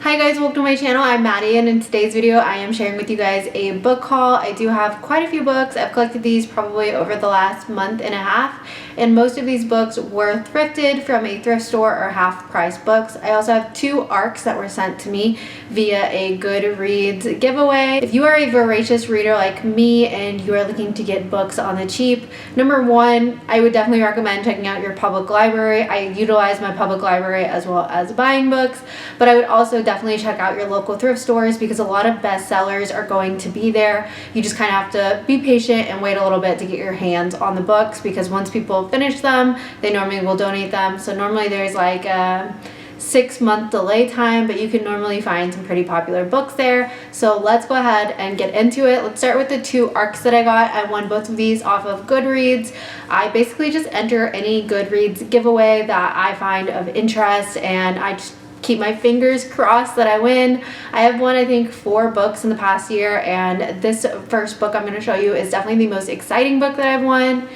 Hi guys, welcome to my channel. I'm Maddie, and in today's video I am sharing with you guys a book haul. I do have quite a few books. I've collected these probably over the last month and a half, and most of these books were thrifted from a thrift store or half-price books. I also have 2 ARCs that were sent to me via a Goodreads giveaway. If you are a voracious reader like me and you are looking to get books on the cheap, number one, I would definitely recommend checking out your public library. I utilize my public library as well as buying books, but I would also definitely check out your local thrift stores because a lot of bestsellers are going to be there. You just kind of have to be patient and wait a little bit to get your hands on the books, because once people finish them, they normally will donate them. So normally there's like a 6-month delay time, but you can normally find some pretty popular books there. So let's go ahead and get into it. Let's start with the 2 ARCs that I got. I won both of these off of Goodreads. I basically just enter any Goodreads giveaway that I find of interest, and I just keep my fingers crossed that I win. I have won, I think, 4 books in the past year, and this first book I'm going to show you is definitely the most exciting book that I've won.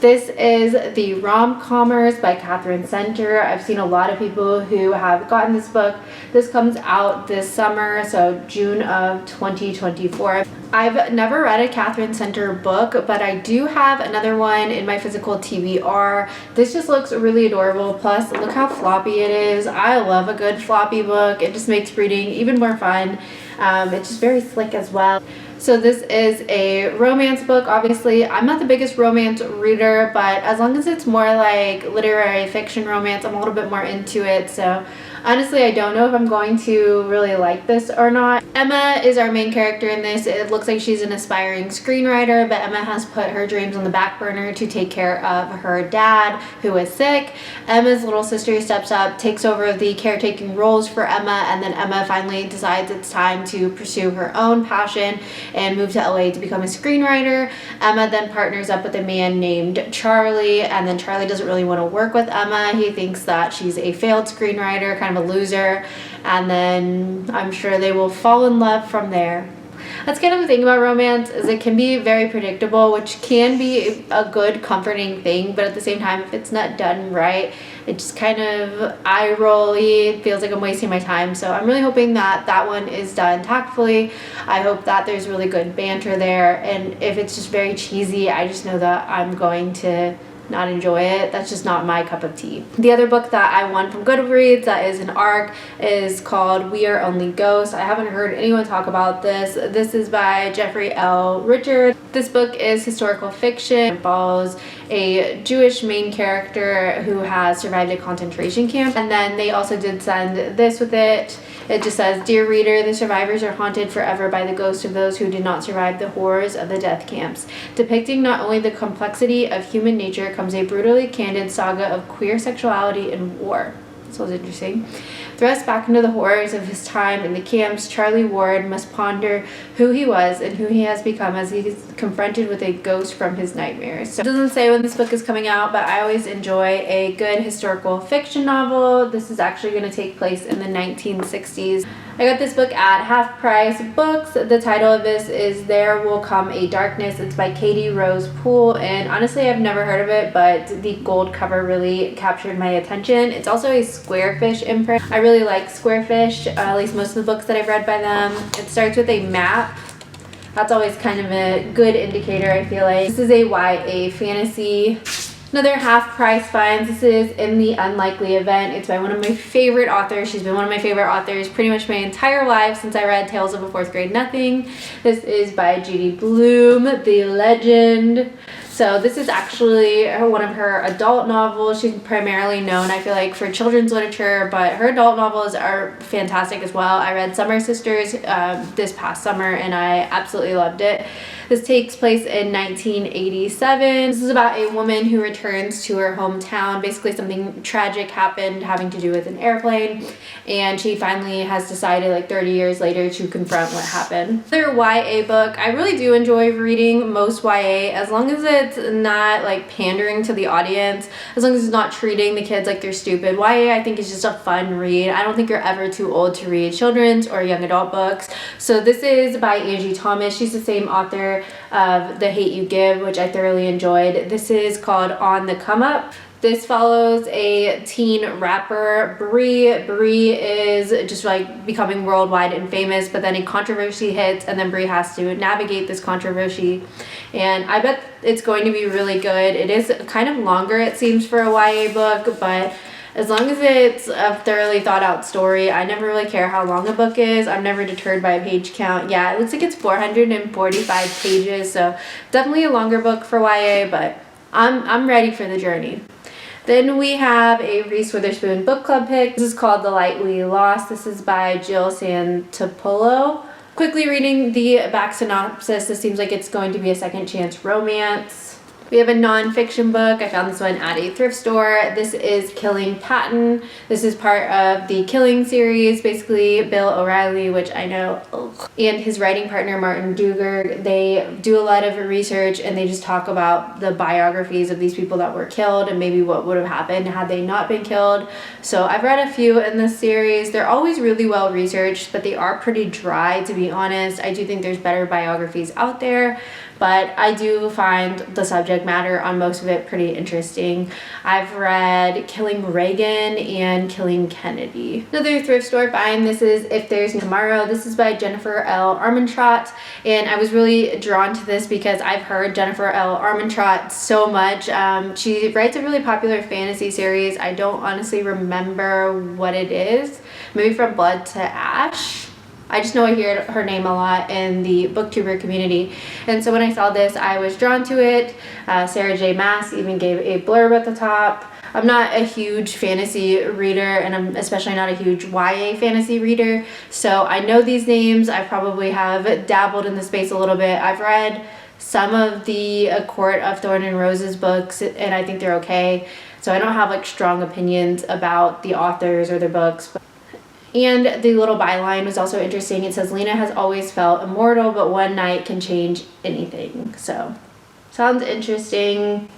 This is the Rom-commers by Katherine. I've seen a lot of people who have gotten this book. This comes out this summer, so June of 2024. I've never read a Katherine book, but I do have another one in my physical TBR. This just looks really adorable. Plus, look how floppy it is. I love a good floppy book. It just makes reading even more fun. It's just very slick as well. So this is a romance book. Obviously, I'm not the biggest romance reader, but as long as it's more like literary fiction romance, I'm a little bit more into it. So honestly, I don't know if I'm going to really like this or not. Emma is our main character in this. It looks like she's an aspiring screenwriter, but Emma has put her dreams on the back burner to take care of her dad, who is sick. Emma's little sister steps up, takes over the caretaking roles for Emma, and then Emma finally decides it's time to pursue her own passion and move to LA to become a screenwriter. Emma then partners up with a man named Charlie, and then Charlie doesn't really want to work with Emma. He thinks that she's a failed screenwriter, kind of a loser, and then I'm sure they will fall in love from there. That's kind of the thing about romance, is it can be very predictable, which can be a good comforting thing, but at the same time, if it's not done right, it just kind of eye-rolly. It feels like I'm wasting my time. So I'm really hoping that that one is done tactfully. I hope that there's really good banter there, and if it's just very cheesy, I just know that I'm going to not enjoy it. That's just not my cup of tea. The other book that I won from Goodreads that is an ARC is called We Are Only Ghosts. I haven't heard anyone talk about this. This is by Jeffrey L. Richard. This book is historical fiction. It follows a Jewish main character who has survived a concentration camp, and then they also did send this with it. It just says, "Dear reader, the survivors are haunted forever by the ghosts of those who did not survive the horrors of the death camps. Depicting not only the complexity of human nature comes a brutally candid saga of queer sexuality and war." So it's interesting. Thrust back into the horrors of his time in the camps, Charlie Ward must ponder who he was and who he has become as he is confronted with a ghost from his nightmares. So it doesn't say when this book is coming out, but I always enjoy a good historical fiction novel. This is actually going to take place in the 1960s. I got this book at Half Price Books. The title of this is There Will Come a Darkness. It's by Katie Rose Poole, and honestly I've never heard of it, but the gold cover really captured my attention. It's also a Squarefish imprint. I really like Squarefish, at least most of the books that I've read by them. It starts with a map. That's always kind of a good indicator, I feel like. This is a YA fantasy. Another half-price finds. This is In the Unlikely Event. It's by one of my favorite authors. She's been one of my favorite authors pretty much my entire life since I read Tales of a Fourth Grade Nothing. This is by Judy Blume, the legend. So this is actually one of her adult novels. She's primarily known, I feel like, for children's literature, but her adult novels are fantastic as well. I read Summer Sisters this past summer, and I absolutely loved it. This takes place in 1987. This is about a woman who returns to her hometown. Basically, something tragic happened having to do with an airplane, and she finally has decided, like 30 years later, to confront what happened. Another YA book. I really do enjoy reading most YA, as long as it's not like pandering to the audience, as long as it's not treating the kids like they're stupid. YA, I think, is just a fun read. I don't think you're ever too old to read children's or young adult books. So this is by Angie Thomas. She's the same author of The Hate U Give, which I thoroughly enjoyed. This is called On the Come Up. This follows a teen rapper, Brie. Brie is just like becoming worldwide and famous, but then a controversy hits and then Brie has to navigate this controversy. And I bet it's going to be really good. It is kind of longer, it seems, for a YA book, but as long as it's a thoroughly thought out story, I never really care how long a book is. I'm never deterred by a page count. Yeah, it looks like it's 445 pages, so definitely a longer book for YA, but I'm ready for the journey. Then we have a Reese Witherspoon book club pick. This is called The Light We Lost. This is by Jill Santopolo. Quickly reading the back synopsis, this seems like it's going to be a second chance romance. We have a non-fiction book. I found this one at a thrift store. This is Killing Patton. This is part of the Killing series. Basically, Bill O'Reilly, which I know, and his writing partner, Martin Duger, they do a lot of research and they just talk about the biographies of these people that were killed and maybe what would have happened had they not been killed. So I've read a few in this series. They're always really well researched, but they are pretty dry, to be honest. I do think there's better biographies out there, but I do find the subject matter on most of it pretty interesting. I've read Killing Reagan and Killing Kennedy. Another thrift store find, this is If There's Tomorrow. This is by Jennifer L. Armentrout, and I was really drawn to this because I've heard Jennifer L. Armentrout so much. She writes a really popular fantasy series. I don't honestly remember what it is. Maybe From Blood to Ash. I just know I hear her name a lot in the booktuber community. And so when I saw this, I was drawn to it. Sarah J. Maas even gave a blurb at the top. I'm not a huge fantasy reader, and I'm especially not a huge YA fantasy reader. So I know these names. I probably have dabbled in the space a little bit. I've read some of the A Court of Thorn and Roses books, and I think they're okay. So I don't have like strong opinions about the authors or their books. And the little byline was also interesting. It says, Lena has always felt immortal, but one night can change anything. So, sounds interesting.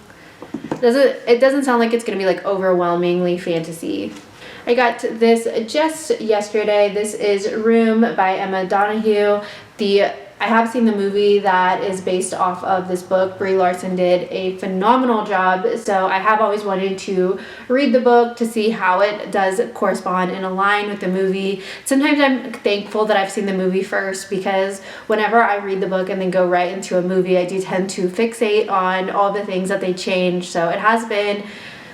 It doesn't sound like it's going to be like overwhelmingly fantasy. I got this just yesterday. This is Room by Emma Donoghue. I have seen the movie that is based off of this book. Brie Larson did a phenomenal job, so I have always wanted to read the book to see how it does correspond and align with the movie. Sometimes I'm thankful that I've seen the movie first, because whenever I read the book and then go right into a movie, I do tend to fixate on all the things that they change. So it has been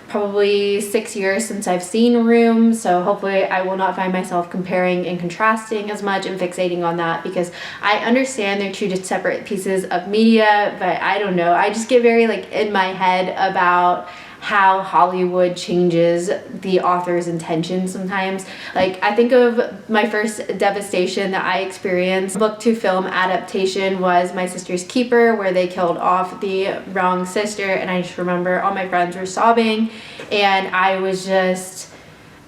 probably 6 years since I've seen Room, so hopefully I will not find myself comparing and contrasting as much and fixating on that, because I understand they're two just separate pieces of media, but I don't know, I just get very like in my head about how Hollywood changes the author's intentions sometimes. Like, I think of my first devastation that I experienced. Book to film adaptation was My Sister's Keeper, where they killed off the wrong sister, and I just remember all my friends were sobbing, and I was just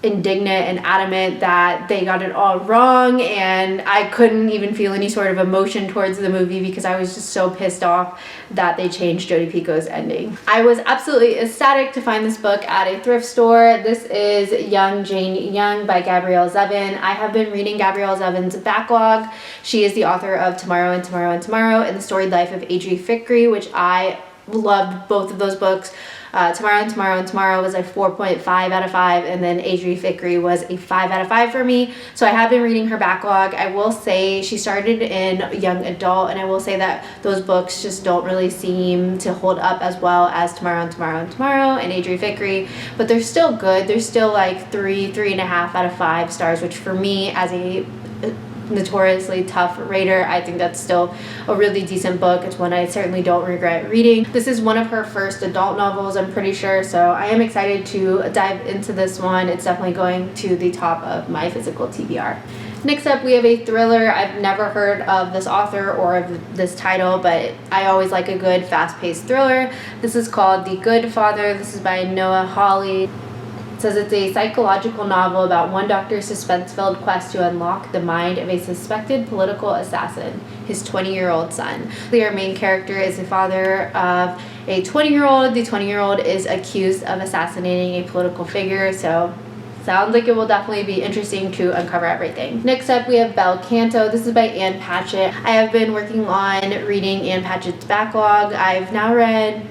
indignant and adamant that they got it all wrong, and I couldn't even feel any sort of emotion towards the movie because I was just so pissed off that they changed Jodi Picoult's ending. I was absolutely ecstatic to find this book at a thrift store. This is Young Jane Young by Gabrielle Zevin. I have been reading Gabrielle Zevin's backlog. She is the author of Tomorrow and Tomorrow and Tomorrow and The Storied Life of Adri Fikri, which I loved both of those books. Tomorrow and Tomorrow and Tomorrow was a 4.5 out of 5, and then Adri Fikri was a 5 out of 5 for me. So I have been reading her backlog. I will say she started in young adult, and I will say that those books just don't really seem to hold up as well as Tomorrow and Tomorrow and Tomorrow and Adri Fikri, but they're still good. They're still like 3.5 out of 5 stars, which for me as a notoriously tough reader, I think that's still a really decent book. It's one I certainly don't regret reading. This is one of her first adult novels, I'm pretty sure, so I am excited to dive into this one. It's definitely going to the top of my physical TBR. Next up, we have a thriller. I've never heard of this author or of this title, but I always like a good fast-paced thriller. This is called The Good Father. This is by Noah Hawley. It says it's a psychological novel about one doctor's suspense-filled quest to unlock the mind of a suspected political assassin, his 20-year-old son. Our main character is the father of a 20-year-old. The 20-year-old is accused of assassinating a political figure, so sounds like it will definitely be interesting to uncover everything. Next up, we have Bel Canto. This is by Ann Patchett. I have been working on reading Ann Patchett's backlog. I've now read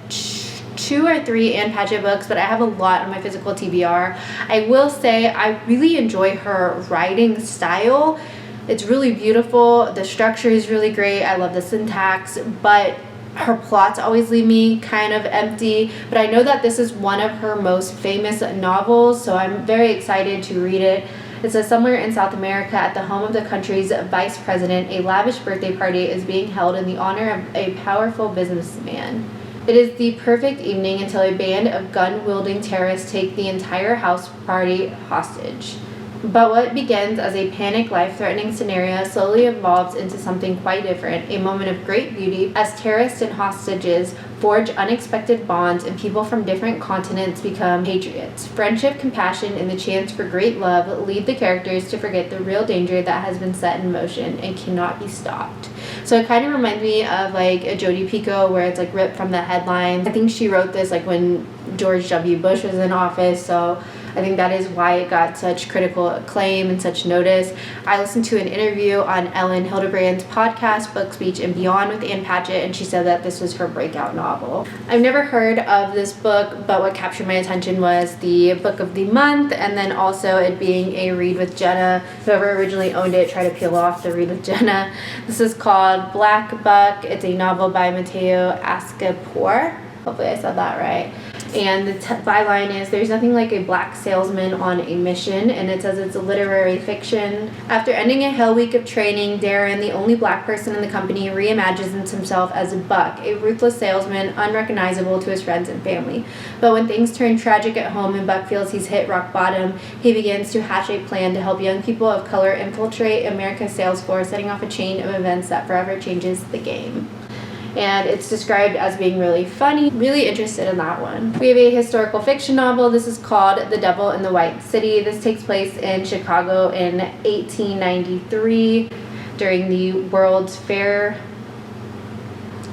2 or 3 Ann Patchett books, but I have a lot on my physical TBR. I will say I really enjoy her writing style. It's really beautiful. The structure is really great. I love the syntax, but her plots always leave me kind of empty. But I know that this is one of her most famous novels, so I'm very excited to read it. It says, somewhere in South America, at the home of the country's vice president, a lavish birthday party is being held in the honor of a powerful businessman. It is the perfect evening until a band of gun-wielding terrorists take the entire house party hostage. But what begins as a panic, life-threatening scenario slowly evolves into something quite different, a moment of great beauty, as terrorists and hostages forge unexpected bonds and people from different continents become patriots. Friendship, compassion, and the chance for great love lead the characters to forget the real danger that has been set in motion and cannot be stopped. So it kind of reminds me of like a Jodi Picoult, where it's like ripped from the headlines. I think she wrote this like when George W. Bush was in office, so I think that is why it got such critical acclaim and such notice. I listened to an interview on Ellen Hildebrand's podcast, Book, Speech, and Beyond with Ann Patchett, and she said that this was her breakout novel. I've never heard of this book, but what captured my attention was the book of the month, and then also it being a read with Jenna. Whoever originally owned it tried to peel off the read with Jenna. This is called Black Buck. It's a novel by Mateo Ascapour. Hopefully I said that right. And the byline is, there's nothing like a black salesman on a mission, and it says it's a literary fiction. After ending a hell week of training, Darren, the only black person in the company, reimagines himself as Buck, a ruthless salesman unrecognizable to his friends and family. But when things turn tragic at home and Buck feels he's hit rock bottom, he begins to hatch a plan to help young people of color infiltrate America's sales force, setting off a chain of events that forever changes the game. And it's described as being really funny. Really interested in that one. We have a historical fiction novel. This is called The Devil in the White City. This takes place in Chicago in 1893 during the World's Fair.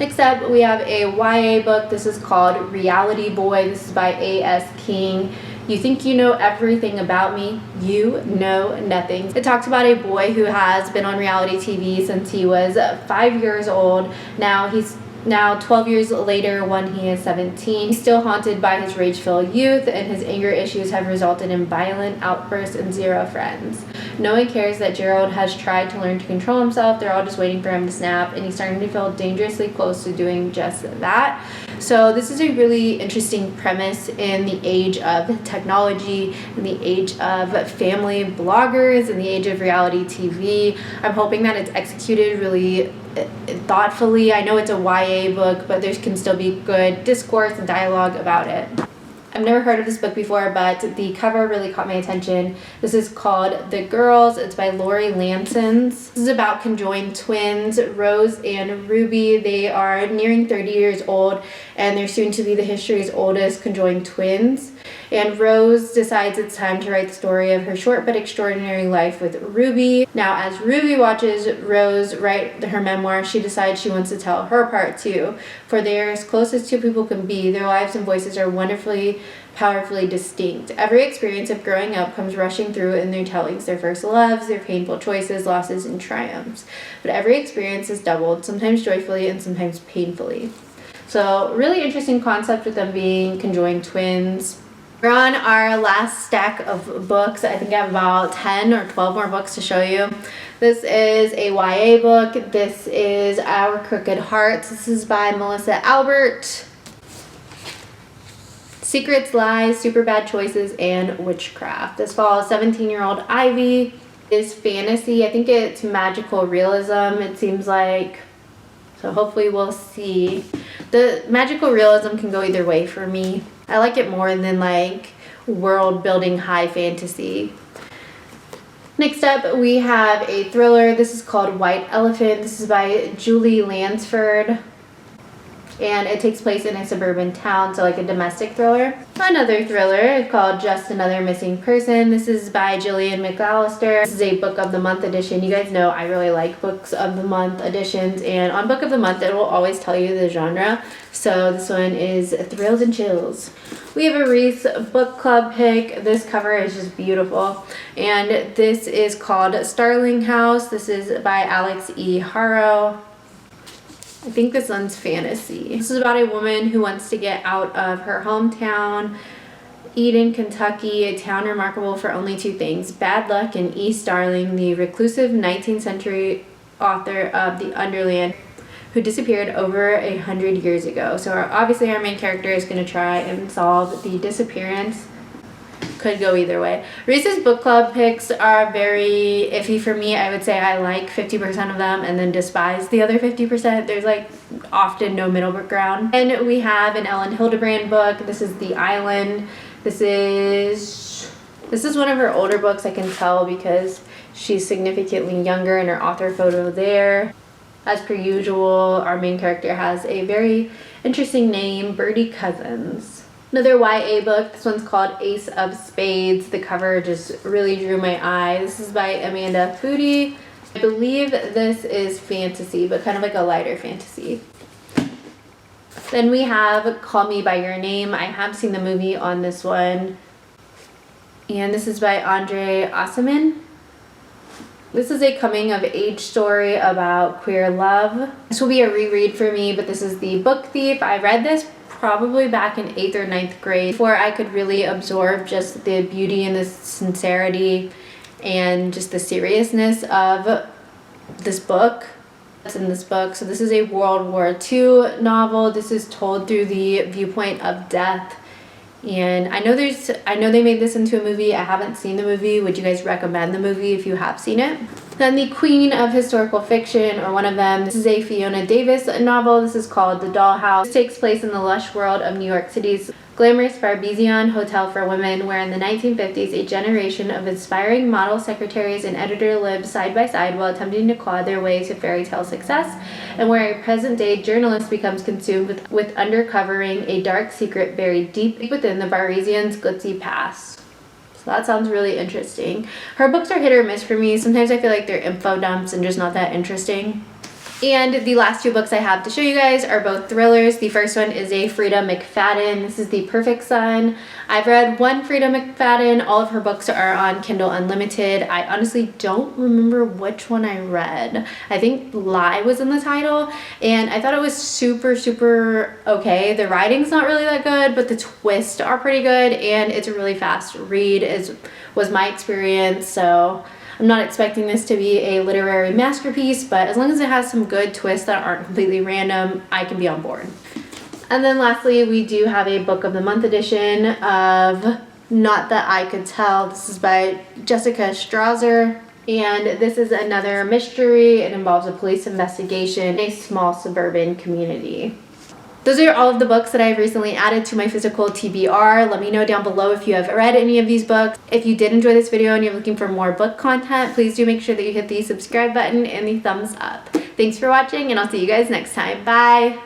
Next up, we have a YA book. This is called Reality Boy. This is by A.S. King. You think you know everything about me, you know nothing. It talks about a boy who has been on reality TV since he was 5 years old. Now 12 years later, when he is 17, he's still haunted by his rage-filled youth, and his anger issues have resulted in violent outbursts and zero friends. No one cares that Gerald has tried to learn to control himself. They're all just waiting for him to snap, and he's starting to feel dangerously close to doing just that. So this is a really interesting premise in the age of technology, in the age of family bloggers, in the age of reality TV. I'm hoping that it's executed really thoughtfully. I know it's a YA book, but there can still be good discourse and dialogue about it. I've never heard of this book before, but the cover really caught my attention. This is called The Girls. It's by Lori Lansons. This is about conjoined twins, Rose and Ruby. They are nearing 30 years old, and they're soon to be the history's oldest conjoined twins. And Rose decides it's time to write the story of her short but extraordinary life with Ruby. Now, as Ruby watches Rose write her memoir, she decides she wants to tell her part too. For they're as close as two people can be. Their lives and voices are wonderfully, powerfully distinct. Every experience of growing up comes rushing through in their tellings, their first loves, their painful choices, losses, and triumphs. But every experience is doubled, sometimes joyfully and sometimes painfully. So, really interesting concept with them being conjoined twins. We're on our last stack of books. I think I have about 10 or 12 more books to show you. This is a YA book. This is Our Crooked Hearts. This is by Melissa Albert. Secrets, Lies, Super Bad Choices, and Witchcraft. This follows 17-year-old Ivy. It is fantasy. I think it's magical realism, it seems like. So hopefully we'll see. The magical realism can go either way for me. I like it more than like world building high fantasy. Next up, we have a thriller. This is called White Elephant. This is by Julie Lansford. And it takes place in a suburban town, so like a domestic thriller. Another thriller called Just Another Missing Person. This is by Jillian McAllister. This is a Book of the Month edition. You guys know I really like Books of the Month editions, and on Book of the Month it will always tell you the genre. So this one is Thrills and Chills. We have a Reese book club pick. This cover is just beautiful, and this is called Starling House. This is by Alex E. Harrow. I think this one's fantasy. This is about a woman who wants to get out of her hometown, Eden, Kentucky, a town remarkable for only two things: bad luck and East Darling, the reclusive 19th century author of The Underland, who disappeared over 100 years ago. So obviously our main character is going to try and solve the disappearance. Could go either way. Reese's book club picks are very iffy for me. I would say I like 50% of them and then despise the other 50%. There's like often no middle ground. And we have an Ellen Hildebrand book. This is The Island. This is one of her older books, I can tell, because she's significantly younger in her author photo there. As per usual, our main character has a very interesting name, Birdie Cousins. Another YA book. This one's called Ace of Spades. The cover just really drew my eye. This is by Amanda Foody. I believe this is fantasy, but kind of like a lighter fantasy. Then we have Call Me By Your Name. I have seen the movie on this one. And this is by Andre Osman. This is a coming of age story about queer love. This will be a reread for me, but this is The Book Thief. I read this probably back in 8th or 9th grade before I could really absorb just the beauty and the sincerity and just the seriousness of this book. That's in this book. So this is a World War II novel. This is told through the viewpoint of death. And I know they made this into a movie. I haven't seen the movie. Would you guys recommend the movie if you have seen it? Then the queen of historical fiction, or one of them, this is a Fiona Davis novel. This is called The Dollhouse. This takes place in the lush world of New York City's glamorous Barbizon Hotel for Women, where in the 1950s a generation of inspiring model secretaries and editor lived side by side while attempting to claw their way to fairy tale success, and where a present-day journalist becomes consumed with uncovering a dark secret buried deep within the Barbizon's glitzy past. So that sounds really interesting. Her books are hit or miss for me. Sometimes I feel like they're info dumps and just not that interesting. And the last two books I have to show you guys are both thrillers. The first one is a Frida McFadden. This is The Perfect Son. I've read one Frida McFadden. All of her books are on Kindle Unlimited. I honestly don't remember which one I read. I think Lie was in the title, and I thought it was super, super okay. The writing's not really that good, but the twists are pretty good, and it's a really fast read, was my experience. So I'm not expecting this to be a literary masterpiece, but as long as it has some good twists that aren't completely random, I can be on board. And then lastly, we do have a Book of the Month edition of Not That I Could Tell. This is by Jessica Strasser, and this is another mystery. It involves a police investigation in a small suburban community. Those are all of the books that I've recently added to my physical TBR. Let me know down below if you have read any of these books. If you did enjoy this video and you're looking for more book content, please do make sure that you hit the subscribe button and the thumbs up. Thanks for watching, and I'll see you guys next time. Bye!